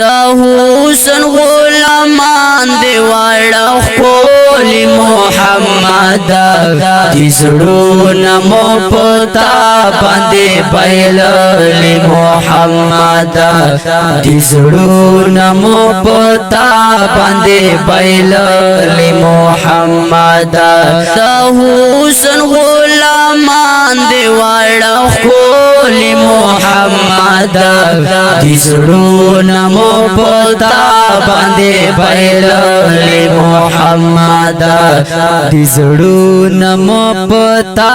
حسن غلامان دی واړه خولي محمد دزړونه مو پتا باندې بایللی محمد دزړونه مو پتا باندې بایللی محمد حسن غلامان دی واړه خولي محمد دزړونه مو پتا باندې بایللی محمد دزړونه مو پتا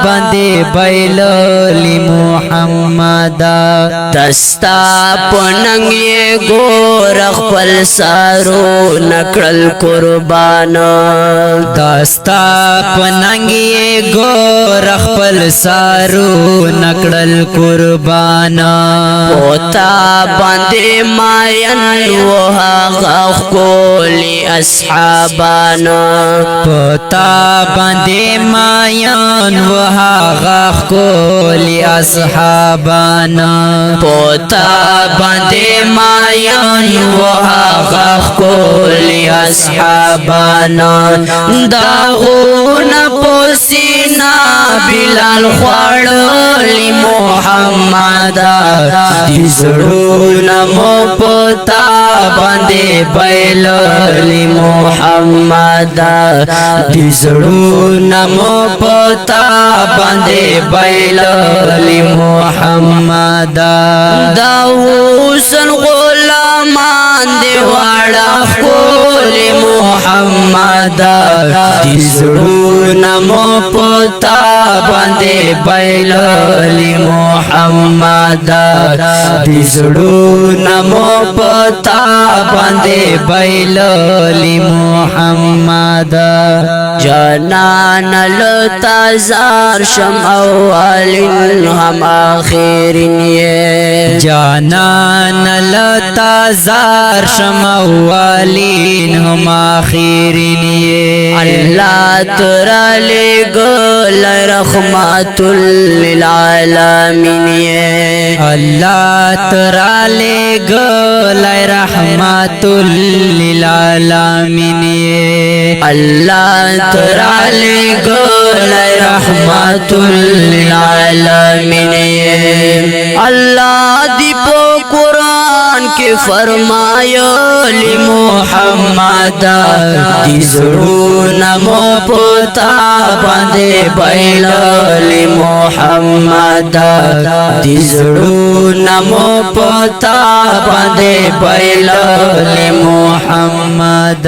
باندې بایللی محمد دستا پننګ یې ګور خپل سارو نکړل قربان دستا پننګ یې ګور خپل سارو نکړل قربان پتا باندې ماین وها کولی اصحابانا پتا باندې ماین وها کولی اصحابانا پتا باندې ماین وها کولی اصحابانا داغونا پوسینا بلال خوړلی محمد دزړونه مو پتا باندې بایللی محمد دزړونه مو پتا باندې بایللی محمد دا حسن غلامان دی واړه خولي محمد دزړونه مو پتا باندې بایللی محمد دزړونه مو پتا باندې بایللی محمد جانان لتازار شم اولین هم آخرین یہ جانان لتازار شم اولین هم آخرین یہ اللہ ترالی گل رحمت للعالمین یہ اللہ ترالی گل رحمت للعالمین یہ اللہ ترالی گل رحمت للعالمین اللہ دی پو قرآن کے فرمایلی محمد دزړونه مو پتا باندې بایللی محمد دزړونه مو پتا باندې بایللی محمد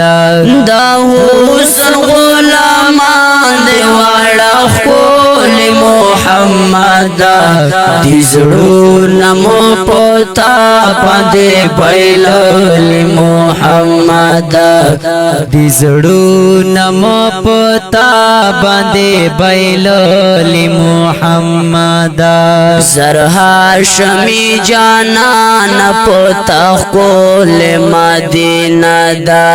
دا حسن غلامان دی واړه خولي محمد دزړونه مو پتا باندې بایللی محمد دزړونه مو پتا باندې بایللی محمد زرها شمی جانان پتا خول مدینه دا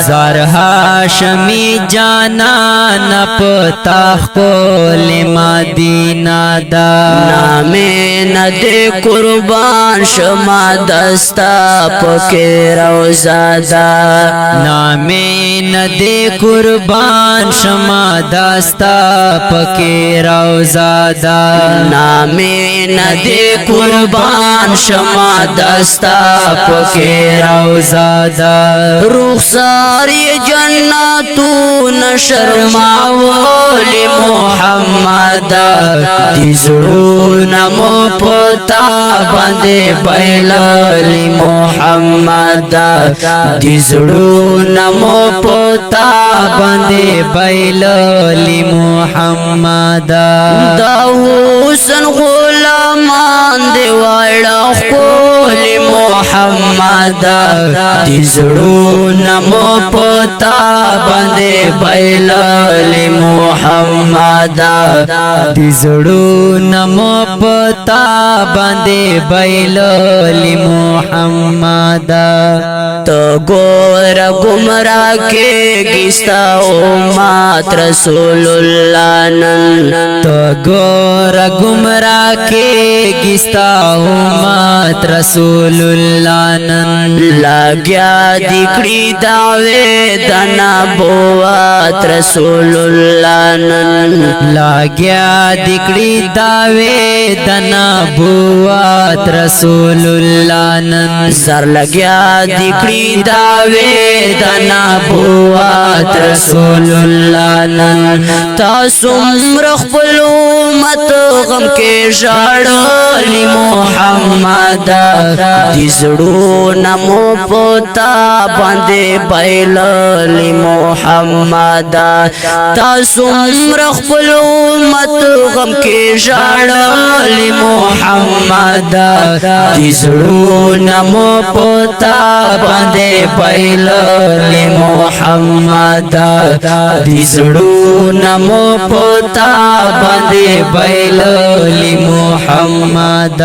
زرها شمی جانان پتا خول مدینه دا نامه ند قربان شما دستا پکې روزا دا نامه ند قربان شما دستا پکې روزا دا نامه ند قربان شما دستا پکې روزا دا رخسار جنتو نشرماولی محمد دزړونه مو پتا باندې بایللی محمد دزړونه مو پتا باندې بایللی محمد دا حسن غلامان دی واړه خولي محمد دزړونه مو پتا باندې بایللی محمد دزړونه مو پتا باندې بایللی محمد تو ګور گمراه کېږي ستا امت رسول الله نن تو ګور گمراه کېږي ستا امت رسول الله نن لګیا دکړي داوي د نبوت رسول الله نن لګیا دکړي داوي د نبوت رسول الله نن سر لګیا دکړي داوي د نبوت رسول الله نن تاسو مرخبل امت غم کې ژړل محمد دې زړو نمو پتا باندې بایلل محمد تاسو مرخبل امت غم کې ژړل محمد دې زړو نمو پتا باندې بایلل محمد دې زړو نمو پتا باندې بایلل محمد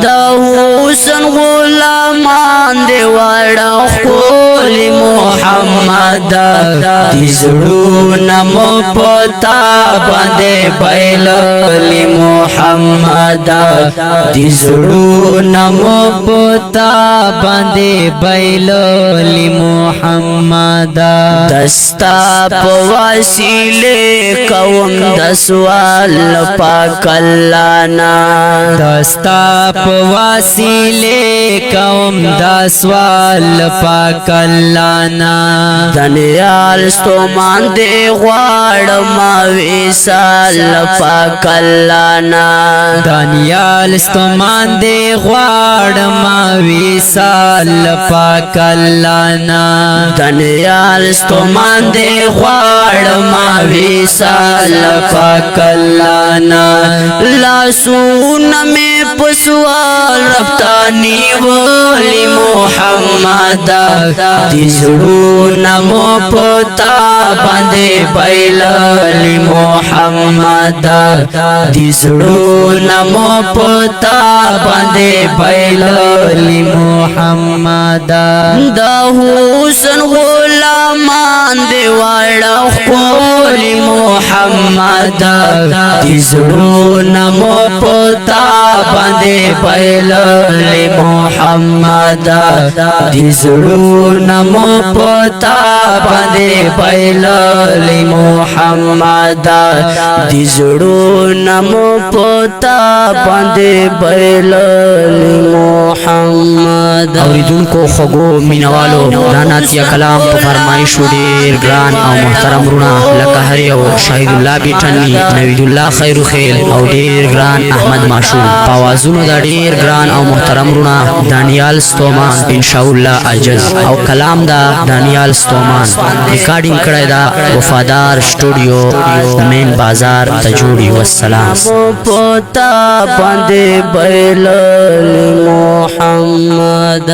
دا حسن غلامان دی وړه خول محمد دې زړو نمو پتا باندې بایلل محمد دې زړو نمو پتا باندې بایلل محمد دستا په وسیله کوم د سوال پاک الله نا دستا په وسیله کوم د سوال پاک الله نا دنیال ستومان دی غواړم وصال پاک الله نا دنیال ستومان دی غواړم وصال پاک الله نا دنیال ستومان دی غواړم وصال پاک الله نا لاسونه مې په سوال رفتانی ولی محمد دې زړونه مو پتا باندې بایلل محمد دې زړونه مو پتا باندې بایلل محمد دا حسن غلامان دی وړه خول محمد دې زړونه مو پتا باندې بایلل محمد دې زړونه مو پتا باندې بایلل محمد دې زړونه مو پتا باندې بایلل محمد اوریدونکو خوږو مینوالو دا ناتیه کلام په فرمایشو ډیر ګران او محترم رونه لکه هر یو شهید الله بیٹنی نوید الله خیر خیل او ډیر ګران احمد ماشوم پاوازونو دا ډیر ګران او محترم رونه دانیال ستومان ان شاء الله عجز او کلام دا دانیال ستومان ریکارډینګ کړی دا وفادار سټوډیو مین بازار ته جوړي والسلام پتا باندې بایلل محمد